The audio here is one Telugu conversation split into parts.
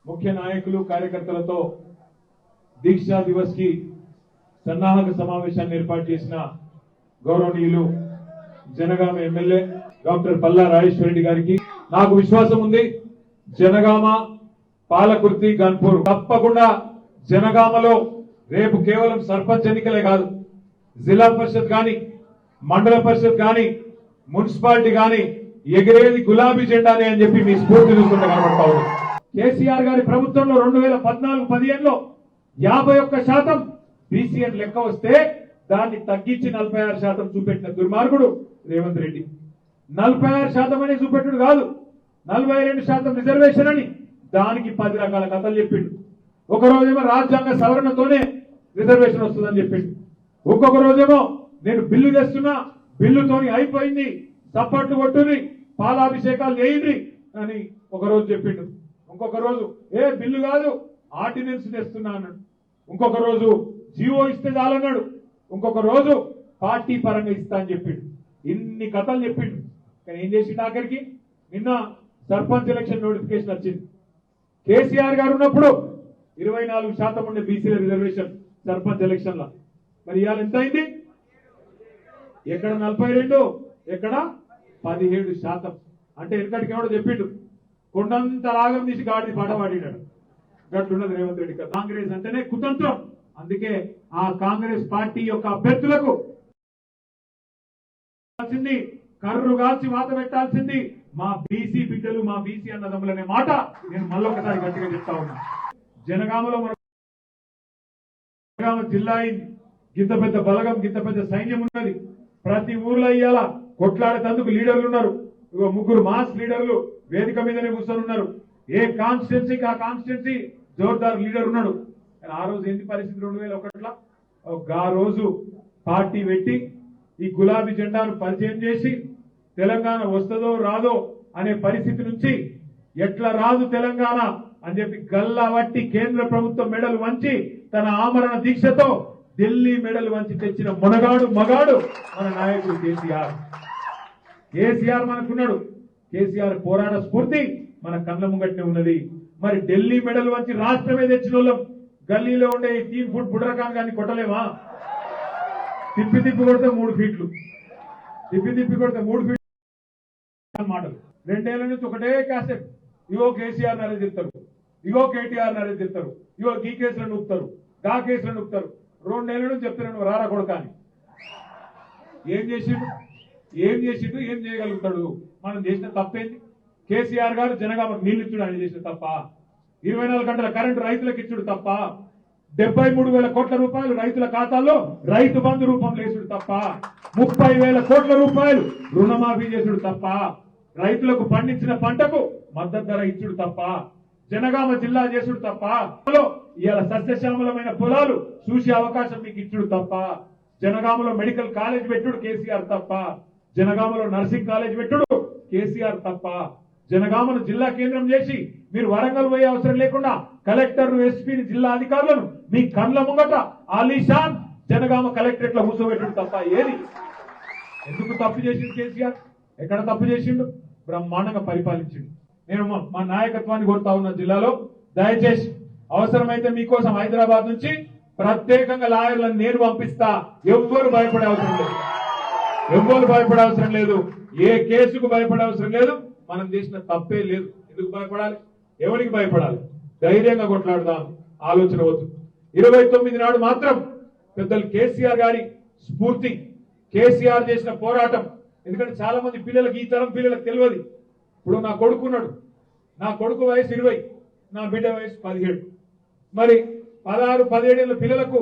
ముఖ్య నాయకులు కార్యకర్తలతో దీక్షా దివస్ కి సన్నాహక సమావేశాన్ని ఏర్పాటు చేసిన గౌరవనీయులు జనగామ ఎమ్మెల్యే డాక్టర్ పల్లా రాజేశ్వర రెడ్డి గారికి నాకు విశ్వాసం ఉంది. జనగామ, పాలకుర్తి, గన్పూర్ తప్పకుండా జనగామలో రేపు కేవలం సర్పంచ్ ఎన్నికలే కాదు, జిల్లా పరిషత్ గాని, మండల పరిషత్ గాని, మున్సిపాలిటీ గాని ఎగిరేది గులాబీ జెండానే అని చెప్పి మీ స్ఫూర్తి చూస్తుంటే కనబడతా ఉంది. కేసీఆర్ గారి ప్రభుత్వంలో 2014-15లో 51% బీసీఎన్ లెక్క వస్తే దాన్ని తగ్గించి 46% చూపెట్టిన దుర్మార్గుడు రేవంత్ రెడ్డి. 46% అని చూపెట్టుడు కాదు, 42% రిజర్వేషన్ అని దానికి 10 రకాల కథలు చెప్పిండు. ఒక రోజేమో రాజ్యాంగ సవరణతోనే రిజర్వేషన్ వస్తుందని చెప్పిండు, ఒక్కొక్క రోజేమో నేను బిల్లు చేస్తున్నా, బిల్లుతోని అయిపోయింది, చప్పట్లు కొట్టుని, పాలాభిషేకాలు చేయండి అని ఒక రోజు చెప్పిండు. ఇంకొక రోజు బిల్లు కాదు ఆర్డినెన్స్ తెస్తున్నా అన్నాడు. ఇంకొక రోజు జీవో ఇస్తే చాలన్నాడు. ఇంకొక రోజు పార్టీ పరంగా ఇస్తా అని చెప్పిండు. ఇన్ని కథలు చెప్పిండు. కానీ ఏం చేసిండు? ఆఖరికి నిన్న సర్పంచ్ ఎలక్షన్ నోటిఫికేషన్ వచ్చింది. కేసీఆర్ గారు ఉన్నప్పుడు 24% ఉండే బీసీల రిజర్వేషన్ సర్పంచ్ ఎలక్షన్ లా. మరి ఇవాళ ఎంత అయింది? ఎక్కడ 42, ఎక్కడ 17%. అంటే వెనకటికి ఎవడో చెప్పిండు, కొండంత రాగం తీసి గాడిది పాట పాడినాడు. గట్లున్నది రేవంత్ రెడ్డి. కాంగ్రెస్ అంటేనే కుతంత్రం. అందుకే ఆ కాంగ్రెస్ పార్టీ యొక్క అభ్యర్థులకు కర్రు కాల్చి వాత పెట్టాల్సింది మా బీసీ బిడ్డలు, మా బీసీ అన్నదమ్ములనే మాట నేను మళ్ళొకసారి గట్టిగా చెప్తా ఉన్నా. జనగామలో జనగామ జిల్లా అయింది, గింత పెద్ద బలగం, గింత పెద్ద సైన్యం ఉన్నది. ప్రతి ఊర్లో ఇయ్యాల కొట్లాడేందుకు లీడర్లు ఉన్నారు. 3 మాస్ లీడర్లు వేదిక మీదనే కూర్చొని ఉన్నారు. ఏ కాన్స్టిట్యున్సీకి ఆ కాన్స్టిట్యున్సీ జోర్దార్ లీడర్ ఉన్నాడు. ఆ రోజు ఏంటి పరిస్థితి? 2001లో ఆ రోజు పార్టీ పెట్టి ఈ గులాబీ జెండాను పరిచయం చేసి తెలంగాణ వస్తుందో రాదో అనే పరిస్థితి నుంచి ఎట్లా రాదు తెలంగాణ అని చెప్పి గల్లా వట్టి కేంద్ర ప్రభుత్వం మెడలు వంచి తన ఆమరణ దీక్షతో ఢిల్లీ మెడలు వంచి తెచ్చిన మగాడు మన నాయకుడు కేసీఆర్. కేసీఆర్ మనకున్నాడు. కేసీఆర్ పోరాట స్ఫూర్తి మన కళ్ళ ముంగట్నే ఉన్నది. మరి ఢిల్లీ మెడల్ వంచి రాష్ట్రమే తెచ్చిన వాళ్ళం గల్లీలో ఉండే 3 ఫుట్ బుడ్రకాన్ గాని కొట్టలేమా? తిప్పి కొడితే 3 ఫీట్లు, తిప్పి కొడితే 3 ఫీట్లు మాటలు. 2 ఏళ్ల నుంచి ఒకటే కాసెట్, ఇగో కేసీఆర్ నరే చెప్తారు, ఇగో కేటీఆర్ నరే చెప్తారు, ఇగో ఈ కేసులను నూపుతారు, గా కేసులను నూపుతారు. 2 ఏళ్ల నుంచి చెప్తారు రారా కొడకాని. ఏం చేసిండు? ఏం చేయగలుగుతాడు? మనం చేసిన తప్పేంది? కేసీఆర్ గారు జనగామకు నీళ్లు ఇచ్చుడు ఆయన చేసిన తప్ప, 24 గంటల కరెంటు రైతులకు ఇచ్చుడు తప్ప, 73,000 కోట్ల రూపాయలు రైతుల ఖాతాల్లో రైతు బంధు రూపంలో వేసుడు తప్ప, 30,000 కోట్ల రూపాయలు రుణమాఫీ చేసుడు తప్ప, రైతులకు పండించిన పంటకు మద్దతు ధర ఇచ్చుడు తప్ప, జనగామ జిల్లా చేసుడు తప్ప, ఇవాళ సస్యశ్యామలమైన పొలాలు చూసే అవకాశం మీకు ఇచ్చుడు తప్ప, జనగామలో మెడికల్ కాలేజ్ పెట్టుడు కేసీఆర్ తప్ప, జనగామలో నర్సింగ్ కాలేజ్ పెట్టుడు కేసీఆర్ తప్ప, జనగామను జిల్లా కేంద్రం చేసి మీరు వరంగల్ పోయే అవసరం లేకుండా కలెక్టర్, ఎస్పీని, జిల్లా అధికారులను మీ కళ్ళ ముంగట ఆలీషాన్ జనగామ కలెక్టరేట్ లో కూర్చోబెట్టుడు తప్ప ఏది? ఎందుకు తప్పు చేసిండు కేసీఆర్? ఎక్కడ తప్పు చేసిండు? బ్రహ్మాండంగా పరిపాలించిండు. నేను మా నాయకత్వాన్ని కోరుతా ఉన్న జిల్లాలో దయచేసి అవసరమైతే మీకోసం హైదరాబాద్ నుంచి ప్రత్యేకంగా లాయర్లను నేను పంపిస్తా. ఎవ్వరు భయపడే అవసరం లేదు, ఏ కేసుకు భయపడే అవసరం లేదు. మనం చేసిన తప్పే లేదు, ఎందుకు భయపడాలి? ఎవరికి భయపడాలి? ధైర్యంగా కొట్లాడదాం, ఆలోచన వద్దు. 29 నాడు మాత్రం పెద్దలు కేసీఆర్ గారి స్ఫూర్తి, కేసీఆర్ చేసిన పోరాటం. ఎందుకంటే చాలా మంది పిల్లలకి, ఈ తరం పిల్లలకు తెలియదు. ఇప్పుడు నా కొడుకున్నాడు, నా కొడుకు వయసు 20, నా బిడ్డ వయసు 17. మరి 16-17 ఏళ్ళ పిల్లలకు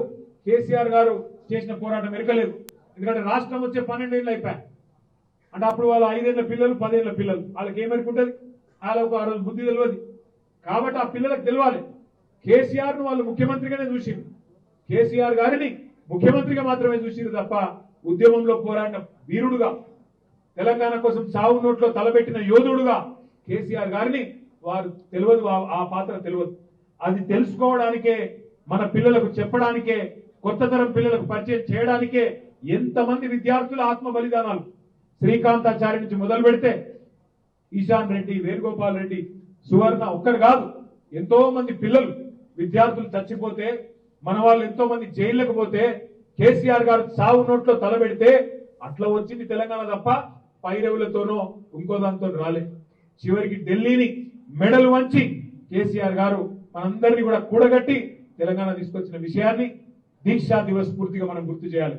కేసీఆర్ గారు చేసిన పోరాటం ఎరకలేదు. ఎందుకంటే రాష్ట్రం వచ్చే 12 ఏళ్ళు అయిపోయాయి. అంటే అప్పుడు వాళ్ళు 5 ఏళ్ల పిల్లలు, 10 ఏళ్ల పిల్లలు, వాళ్ళకి ఏమెరుకుంటుంది? వాళ్ళకు ఆ రోజు బుద్ధి తెలియదు. కాబట్టి ఆ పిల్లలకు తెలియాలి. కేసీఆర్ ను వాళ్ళు ముఖ్యమంత్రిగానే చూసిండు, కేసీఆర్ గారిని ముఖ్యమంత్రిగా మాత్రమే చూసిండు తప్ప ఉద్యమంలో పోరాడిన వీరుడుగా, తెలంగాణ కోసం చావు నోట్లో తలబెట్టిన యోధుడుగా కేసీఆర్ గారిని వారు తెలియదు. ఆ పాత్ర తెలియదు. అది తెలుసుకోవడానికే, మన పిల్లలకు చెప్పడానికే, కొత్త తరం పిల్లలకు పరిచయం చేయడానికే ఎంతమంది విద్యార్థుల ఆత్మ బలిదానాలు. శ్రీకాంతాచారి నుంచి మొదలు పెడితే ఈశాన్ రెడ్డి, వేణుగోపాల్ రెడ్డి, సువర్ణ ఒక్కరు కాదు, ఎంతో మంది పిల్లలు విద్యార్థులు చచ్చిపోతే, మన వాళ్ళు ఎంతో మంది జైళ్లకు పోతే కేసీఆర్ గారు సావు నోట్లో తలబెడితే అట్లా వచ్చింది తెలంగాణ తప్ప పైరవులతోనో ఇంకో దాంతో రాలేదు. చివరికి ఢిల్లీని మెడలు వంచి కేసీఆర్ గారు మనందరినీ కూడా కూడగట్టి తెలంగాణ తీసుకొచ్చిన విషయాన్ని దీక్షా దివస్ పూర్తిగా మనం గుర్తు చేయాలి.